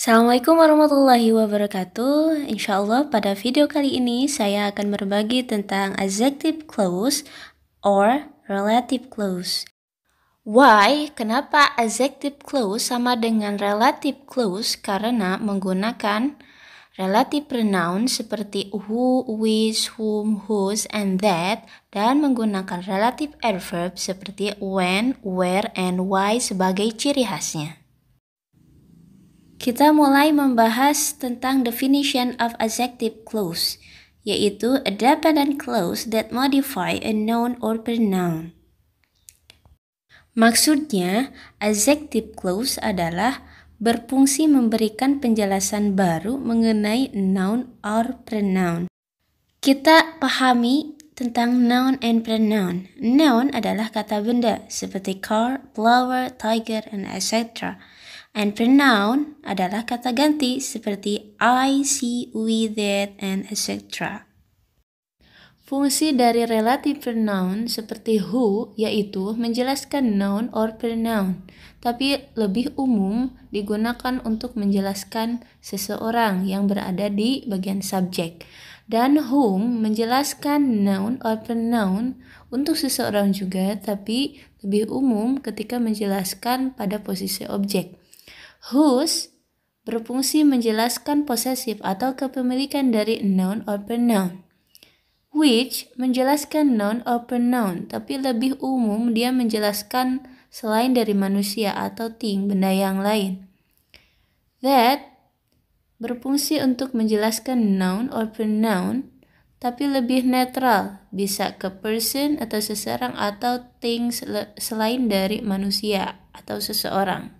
Assalamualaikum warahmatullahi wabarakatuh. Insya Allah pada video kali ini saya akan berbagi tentang adjective clause or relative clause. Why? Kenapa adjective clause sama dengan relative clause? Karena menggunakan relative pronoun seperti who, which, whom, whose, and that, dan menggunakan relative adverb seperti when, where, and why sebagai ciri khasnya. Kita mulai membahas tentang definition of adjective clause, yaitu a dependent clause that modify a noun or pronoun. Maksudnya, adjective clause adalah berfungsi memberikan penjelasan baru mengenai noun or pronoun. Kita pahami tentang noun and pronoun. Noun adalah kata benda seperti car, flower, tiger, and etc. And pronoun adalah kata ganti seperti I, she, we, that, and etc. Fungsi dari relative pronoun seperti who yaitu menjelaskan noun or pronoun, tapi lebih umum digunakan untuk menjelaskan seseorang yang berada di bagian subjek. Dan whom menjelaskan noun or pronoun untuk seseorang juga, tapi lebih umum ketika menjelaskan pada posisi objek. Whose berfungsi menjelaskan posesif atau kepemilikan dari noun or pronoun. Which menjelaskan noun or pronoun, tapi lebih umum dia menjelaskan selain dari manusia atau thing, benda yang lain. That berfungsi untuk menjelaskan noun or pronoun, tapi lebih netral, bisa ke person atau seseorang atau things selain dari manusia atau seseorang.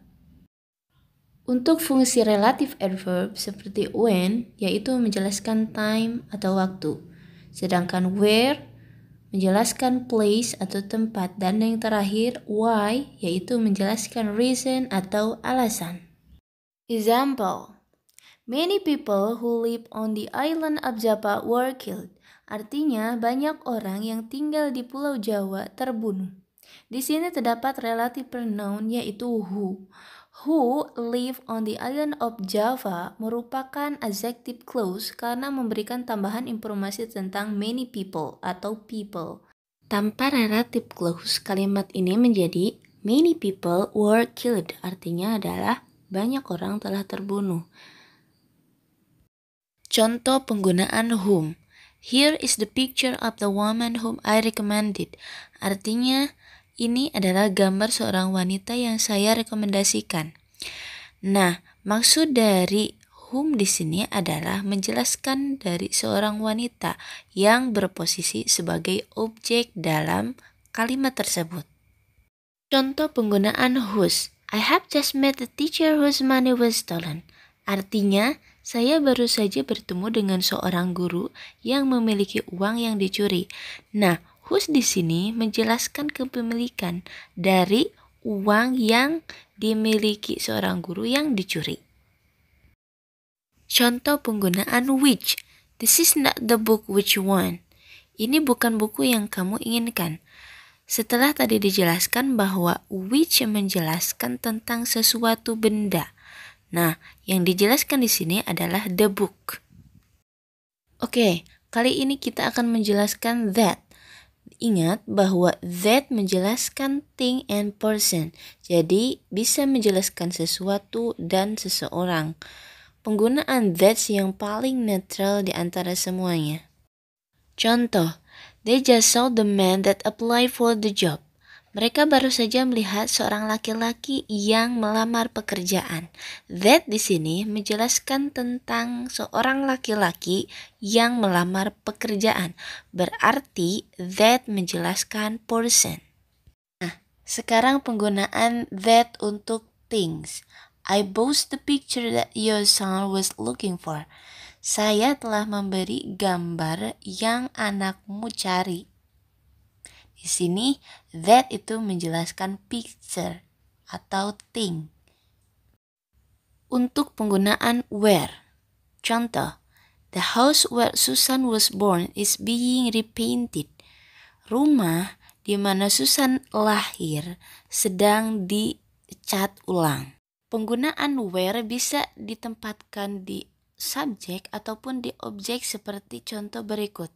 Untuk fungsi relative adverb seperti when, yaitu menjelaskan time atau waktu. Sedangkan where, menjelaskan place atau tempat. Dan yang terakhir, why, yaitu menjelaskan reason atau alasan. Example, many people who live on the island of Java were killed. Artinya, banyak orang yang tinggal di Pulau Jawa terbunuh. Di sini terdapat relative pronoun yaitu who. Who live on the island of Java merupakan adjective clause karena memberikan tambahan informasi tentang many people atau people. Tanpa relative clause, kalimat ini menjadi many people were killed. Artinya adalah banyak orang telah terbunuh. Contoh penggunaan whom. Here is the picture of the woman whom I recommended. Artinya, ini adalah gambar seorang wanita yang saya rekomendasikan. Nah, maksud dari whom di sini adalah menjelaskan dari seorang wanita yang berposisi sebagai objek dalam kalimat tersebut. Contoh penggunaan whose. I have just met the teacher whose money was stolen. Artinya, saya baru saja bertemu dengan seorang guru yang memiliki uang yang dicuri. Nah, whose di sini menjelaskan kepemilikan dari uang yang dimiliki seorang guru yang dicuri. Contoh penggunaan which. This is not the book which you want. Ini bukan buku yang kamu inginkan. Setelah tadi dijelaskan bahwa which menjelaskan tentang sesuatu benda. Nah, yang dijelaskan di sini adalah the book. Oke, kali ini kita akan menjelaskan that. Ingat bahwa that menjelaskan thing and person. Jadi, bisa menjelaskan sesuatu dan seseorang. Penggunaan that yang paling netral di antara semuanya. Contoh, they just saw the man that applied for the job. Mereka baru saja melihat seorang laki-laki yang melamar pekerjaan. That di sini menjelaskan tentang seorang laki-laki yang melamar pekerjaan. Berarti that menjelaskan person. Nah, sekarang penggunaan that untuk things. I bought the picture that your son was looking for. Saya telah memberi gambar yang anakmu cari. Di sini, that itu menjelaskan picture atau thing. Untuk penggunaan where. Contoh, the house where Susan was born is being repainted. Rumah di mana Susan lahir sedang dicat ulang. Penggunaan where bisa ditempatkan di subjek ataupun di objek seperti contoh berikut.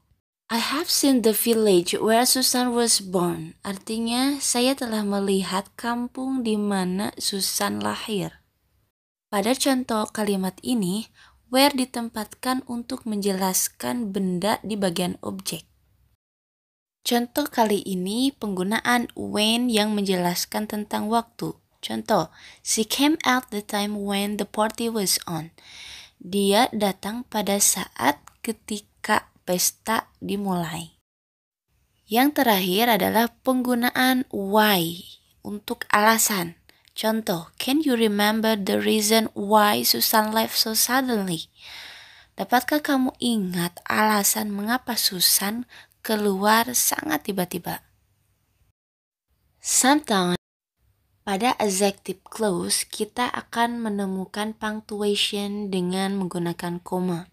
I have seen the village where Susan was born. Artinya, saya telah melihat kampung di mana Susan lahir. Pada contoh kalimat ini, where ditempatkan untuk menjelaskan benda di bagian objek. Contoh kali ini penggunaan when yang menjelaskan tentang waktu. Contoh, she came at the time when the party was on. Dia datang pada saat ketika pesta dimulai. Yang terakhir adalah penggunaan why untuk alasan. Contoh, can you remember the reason why Susan left so suddenly? Dapatkah kamu ingat alasan mengapa Susan keluar sangat tiba-tiba? Sometimes pada adjective clause, kita akan menemukan punctuation dengan menggunakan koma.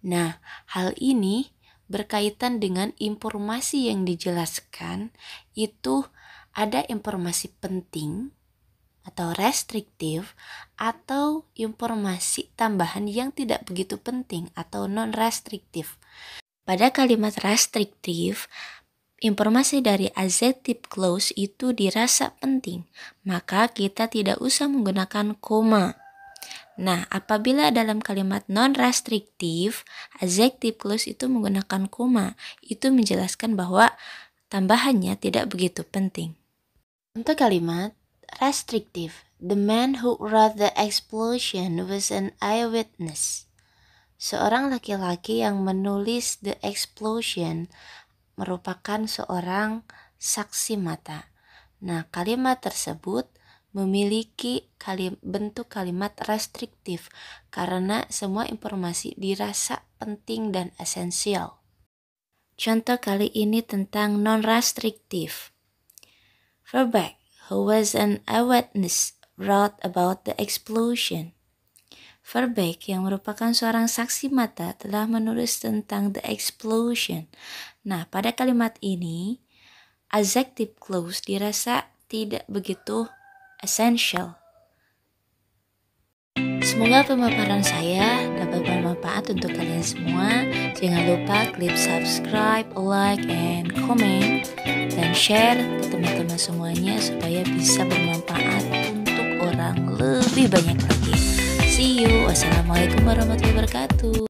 Nah, hal ini berkaitan dengan informasi yang dijelaskan, itu ada informasi penting atau restriktif, atau informasi tambahan yang tidak begitu penting atau non-restriktif. Pada kalimat restriktif, informasi dari adjective clause itu dirasa penting, maka kita tidak usah menggunakan koma. Nah, apabila dalam kalimat non-restriktif, adjective clause itu menggunakan koma, itu menjelaskan bahwa tambahannya tidak begitu penting. Untuk kalimat restrictive, the man who wrote the explosion was an eyewitness. Seorang laki-laki yang menulis the explosion merupakan seorang saksi mata. Nah, kalimat tersebut memiliki bentuk kalimat restriktif karena semua informasi dirasa penting dan esensial. Contoh kali ini tentang non-restriktif. Verbeek, who was an eyewitness, wrote about the explosion. Verbeek yang merupakan seorang saksi mata telah menulis tentang the explosion. Nah, pada kalimat ini, adjective clause dirasa tidak begitu essential. Semoga pemaparan saya dapat bermanfaat untuk kalian semua. Jangan lupa klik subscribe, like, and comment, dan share ke teman-teman semuanya supaya bisa bermanfaat untuk orang lebih banyak lagi. See you. Wassalamualaikum warahmatullahi wabarakatuh.